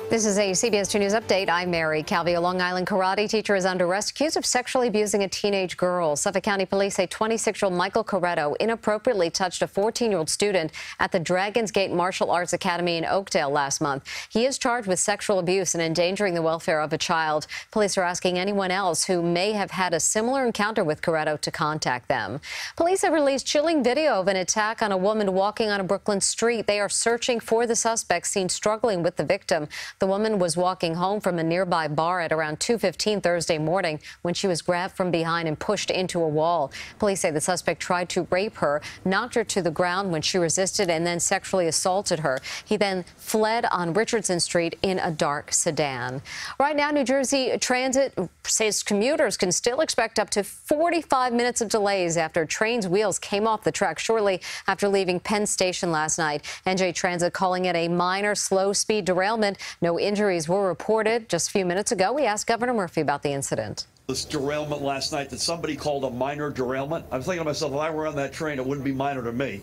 This is a CBS2 News update. I'm Mary. Calvi, a Long Island karate teacher, is under arrest accused of sexually abusing a teenage girl. Suffolk County police say 26-year-old Michael Corretto inappropriately touched a 14-year-old student at the Dragon's Gate Martial Arts Academy in Oakdale last month. He is charged with sexual abuse and endangering the welfare of a child. Police are asking anyone else who may have had a similar encounter with Corretto to contact them. Police have released chilling video of an attack on a woman walking on a Brooklyn street. They are searching for the suspect seen struggling with the victim. The woman was walking home from a nearby bar at around 2:15 Thursday morning when she was grabbed from behind and pushed into a wall. Police say the suspect tried to rape her, knocked her to the ground when she resisted, and then sexually assaulted her. He then fled on Richardson Street in a dark sedan. Right now, New Jersey Transit says commuters can still expect up to 45 minutes of delays after trains' wheels came off the track shortly after leaving Penn Station last night. NJ Transit calling it a minor slow-speed derailment. No injuries were reported. Just a few minutes ago, we asked Governor Murphy about the incident. This derailment last night that somebody called a minor derailment, I'm thinking to myself, if I were on that train, it wouldn't be minor to me.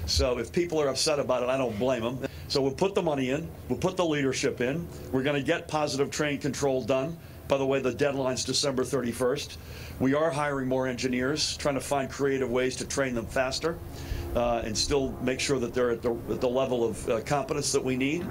So if people are upset about it, I don't blame them. So we'll put the money in, we'll put the leadership in. We're going to get positive train control done. By the way, the deadline's December 31st. We are hiring more engineers, trying to find creative ways to train them faster and still make sure that they're at the level of competence that we need.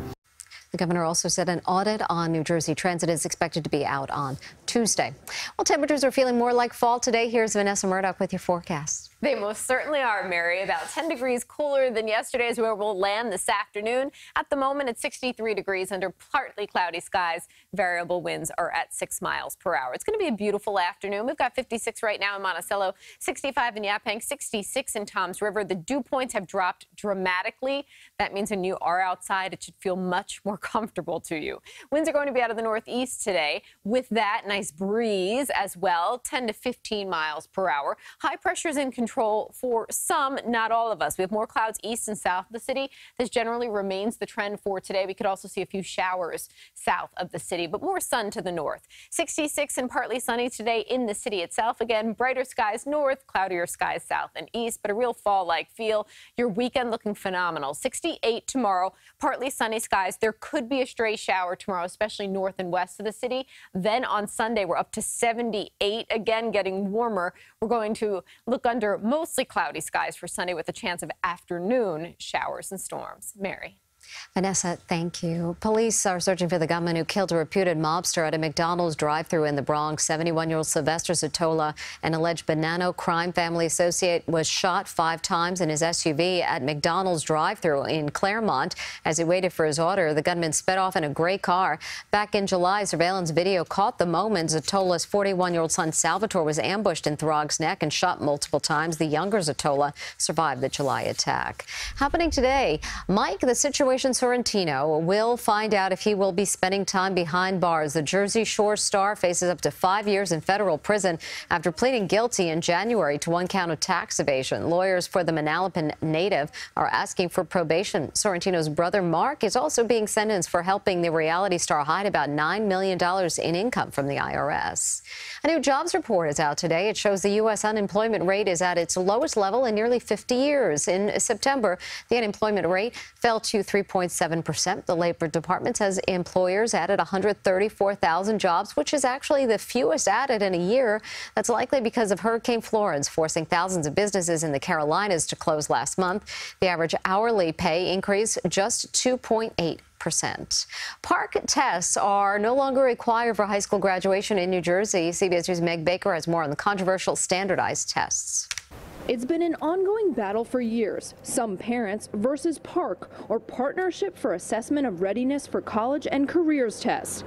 The governor also said an audit on New Jersey Transit is expected to be out on Tuesday. Well, temperatures are feeling more like fall today. Here's Vanessa Murdock with your forecast. They most certainly are, Mary. About 10 degrees cooler than yesterday's, where we'll land this afternoon. At the moment, it's 63 degrees under partly cloudy skies. Variable winds are at 6 miles per hour. It's going to be a beautiful afternoon. We've got 56 right now in Monticello, 65 in Yaphank, 66 in Toms River. The dew points have dropped dramatically. That means when you are outside, it should feel much more comfortable to you. Winds are going to be out of the northeast today. With that, nice breeze as well, 10 to 15 miles per hour. High pressure is in control for some, not all of us. We have more clouds east and south of the city. This generally remains the trend for today. We could also see a few showers south of the city, but more sun to the north. 66 and partly sunny today in the city itself. Again, brighter skies north, cloudier skies south and east, but a real fall-like feel. Your weekend looking phenomenal. 68 tomorrow, partly sunny skies. There could be a stray shower tomorrow, especially north and west of the city. Then on Sunday, we're up to 78, again getting warmer. We're going to look under mostly cloudy skies for Sunday with a chance of afternoon showers and storms. Mary. Vanessa, thank you. Police are searching for the gunman who killed a reputed mobster at a McDonald's drive-thru in the Bronx. 71-year-old Sylvester Zatola, an alleged Bonanno crime family associate, was shot 5 times in his SUV at McDonald's drive-thru in Claremont. As he waited for his order, the gunman sped off in a gray car. Back in July, surveillance video caught the moment Zatola's 41-year-old son Salvatore was ambushed in Throg's Neck and shot multiple times. The younger Zatola survived the July attack. Happening today, Mike, the Situation Sorrentino, will find out if he will be spending time behind bars. The Jersey Shore star faces up to 5 years in federal prison after pleading guilty in January to 1 count of tax evasion. Lawyers for the Manalapan native are asking for probation. Sorrentino's brother Mark is also being sentenced for helping the reality star hide about $9 million in income from the IRS. A new jobs report is out today. It shows the U.S. unemployment rate is at its lowest level in nearly 50 years. In September, the unemployment rate fell to 3.7%. The Labor Department says employers added 134,000 jobs, which is actually the fewest added in a year. That's likely because of Hurricane Florence, forcing thousands of businesses in the Carolinas to close last month. The average hourly pay increased just 2.8%. Park tests are no longer required for high school graduation in New Jersey. CBS News' Meg Baker has more on the controversial standardized tests. It's been an ongoing battle for years. Some parents versus Park, or Partnership for Assessment of Readiness for College and Careers Test.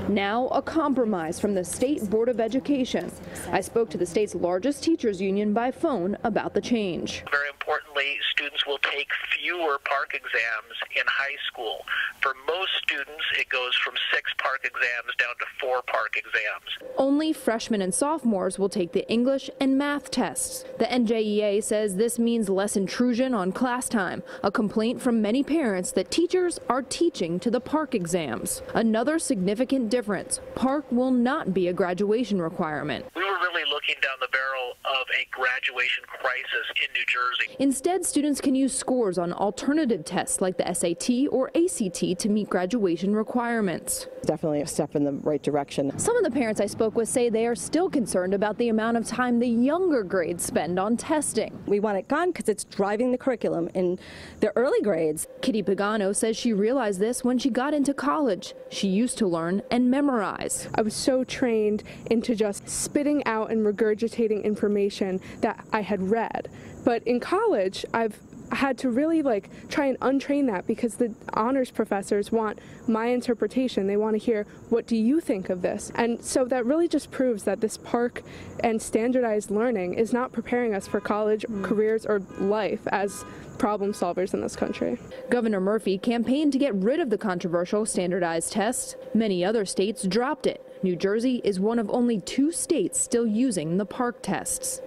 Now a compromise from the State Board of Education. I spoke to the state's largest teachers union by phone about the change. Very importantly, students will take fewer Park exams in high school. For most students, it goes from 6 Park exams down to 4 Park exams. Only freshmen and sophomores will take the English and math tests. The NJEA says this means less intrusion on class time, a complaint from many parents that teachers are teaching to the Park exams. Another significant difference, Park will not be a graduation requirement. We were really really looking down the barrel of a graduation crisis in New Jersey. Instead, students can use scores on alternative tests like the SAT or ACT to meet graduation requirements. Definitely a step in the right direction. Some of the parents I spoke with say they are still concerned about the amount of time the younger grades spend on testing. We want it gone because it's driving the curriculum in the early grades. Kitty Pagano says she realized this when she got into college. She used to learn and memorize. I was so trained into just spitting out and regurgitating information that I had read. But in college, I've had to really try and untrain that because the honors professors want my interpretation. They want to hear, what do you think of this? And so that really just proves that this PARCC and standardized learning is not preparing us for college, careers, or life as problem solvers in this country. Governor Murphy campaigned to get rid of the controversial standardized tests. Many other states dropped it. New Jersey is one of only 2 states still using the PARCC tests.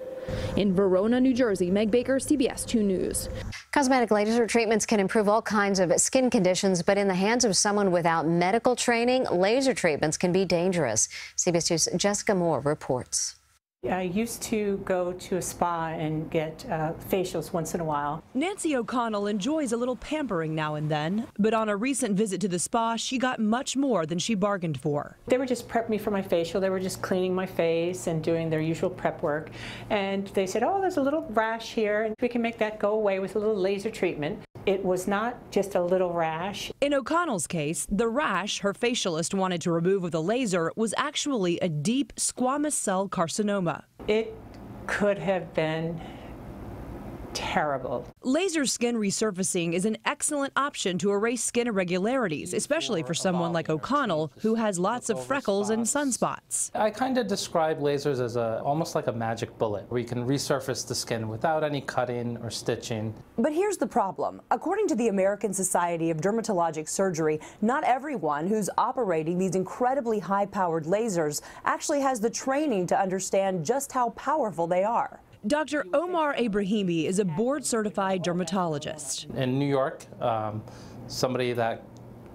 In Verona, New Jersey, Meg Baker, CBS 2 News. Cosmetic laser treatments can improve all kinds of skin conditions, but in the hands of someone without medical training, laser treatments can be dangerous. CBS 2's Jessica Moore reports. I used to go to a spa and get facials once in a while. Nancy O'Connell enjoys a little pampering now and then, but on a recent visit to the spa, she got much more than she bargained for. They were just prepping me for my facial. They were just cleaning my face and doing their usual prep work. And they said, oh, there's a little rash here, and we can make that go away with a little laser treatment. It was not just a little rash. In O'Connell's case, the rash her facialist wanted to remove with a laser was actually a deep squamous cell carcinoma. It could have been terrible. Laser skin resurfacing is an excellent option to erase skin irregularities, especially for someone like O'Connell, who has lots of freckles and sunspots. I kind of describe lasers as almost like a magic bullet, where you can resurface the skin without any cutting or stitching. But here's the problem. According to the American Society of Dermatologic Surgery, not everyone who's operating these incredibly high-powered lasers actually has the training to understand just how powerful they are. Dr. Omar Ibrahimi is a board-certified dermatologist. In New York, somebody that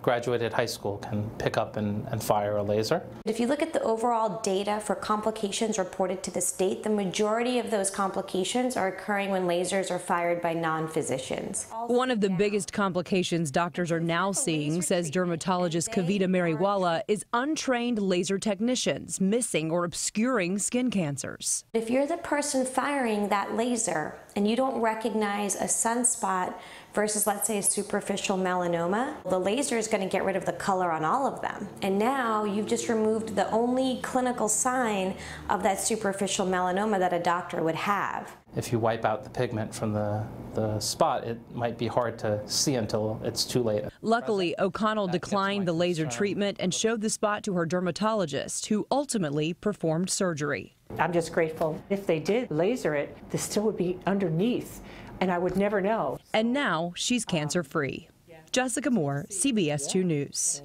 graduated high school can pick up and fire a laser. If you look at the overall data for complications reported to the state, the majority of those complications are occurring when lasers are fired by non-physicians. One of the biggest complications doctors are now seeing, says dermatologist Kavita Mariwala, is untrained laser technicians missing or obscuring skin cancers. If you're the person firing that laser and you don't recognize a sunspot versus, let's say, a superficial melanoma, the laser is going to get rid of the color on all of them. And now you've just removed the only clinical sign of that superficial melanoma that a doctor would have. If you wipe out the pigment from the spot, it might be hard to see until it's too late. Luckily, O'Connell declined the laser treatment and showed the spot to her dermatologist, who ultimately performed surgery. I'm just grateful. If they did laser it, this still would be underneath, and I would never know. And now she's cancer-free. Jessica Moore, CBS 2 News.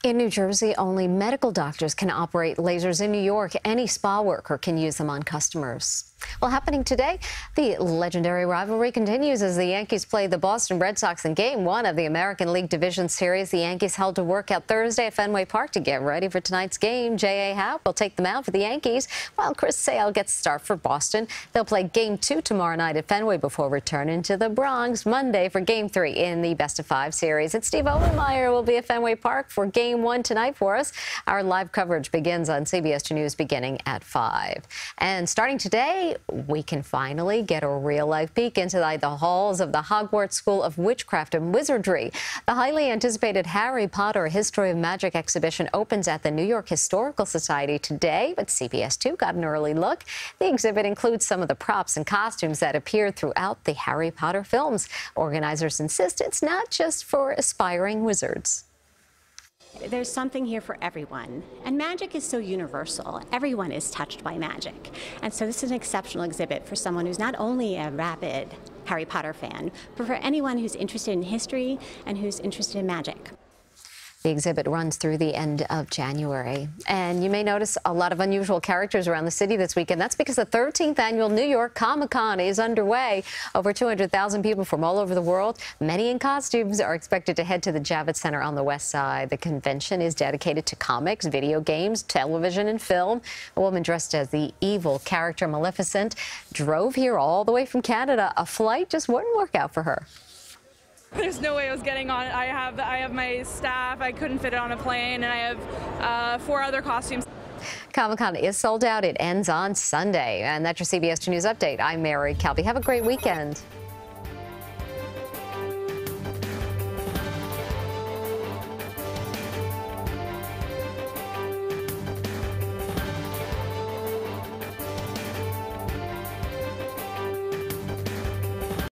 In New Jersey, only medical doctors can operate lasers. In New York, any spa worker can use them on customers. Well, happening today, the legendary rivalry continues as the Yankees play the Boston Red Sox in Game 1 of the American League Division Series. The Yankees held a workout Thursday at Fenway Park to get ready for tonight's game. J.A. Happ will take them out for the Yankees, while Chris Sale gets the start for Boston. They'll play Game 2 tomorrow night at Fenway before returning to the Bronx Monday for Game 3 in the best-of-5 series. And Steve Obermeyer will be at Fenway Park for Game 1 tonight for us. Our live coverage begins on CBS 2 News beginning at 5. And starting today, we can finally get a real-life peek into the halls of the Hogwarts School of Witchcraft and Wizardry. The highly anticipated Harry Potter History of Magic exhibition opens at the New York Historical Society today, but CBS 2 got an early look. The exhibit includes some of the props and costumes that appeared throughout the Harry Potter films. Organizers insist it's not just for aspiring wizards. There's something here for everyone, and magic is so universal. Everyone is touched by magic, and so this is an exceptional exhibit for someone who's not only a rabid Harry Potter fan, but for anyone who's interested in history and who's interested in magic. The exhibit runs through the end of January. And you may notice a lot of unusual characters around the city this weekend. That's because the 13th annual New York Comic-Con is underway. Over 200,000 people from all over the world, many in costumes, are expected to head to the Javits Center on the west side. The convention is dedicated to comics, video games, television, and film. A woman dressed as the evil character Maleficent drove here all the way from Canada. A flight just wouldn't work out for her. There's no way I was getting on it. I have my staff. I couldn't fit it on a plane, and I have 4 other costumes. Comic-Con is sold out. It ends on Sunday. And that's your CBS2 News Update. I'm Mary Calvi. Have a great weekend.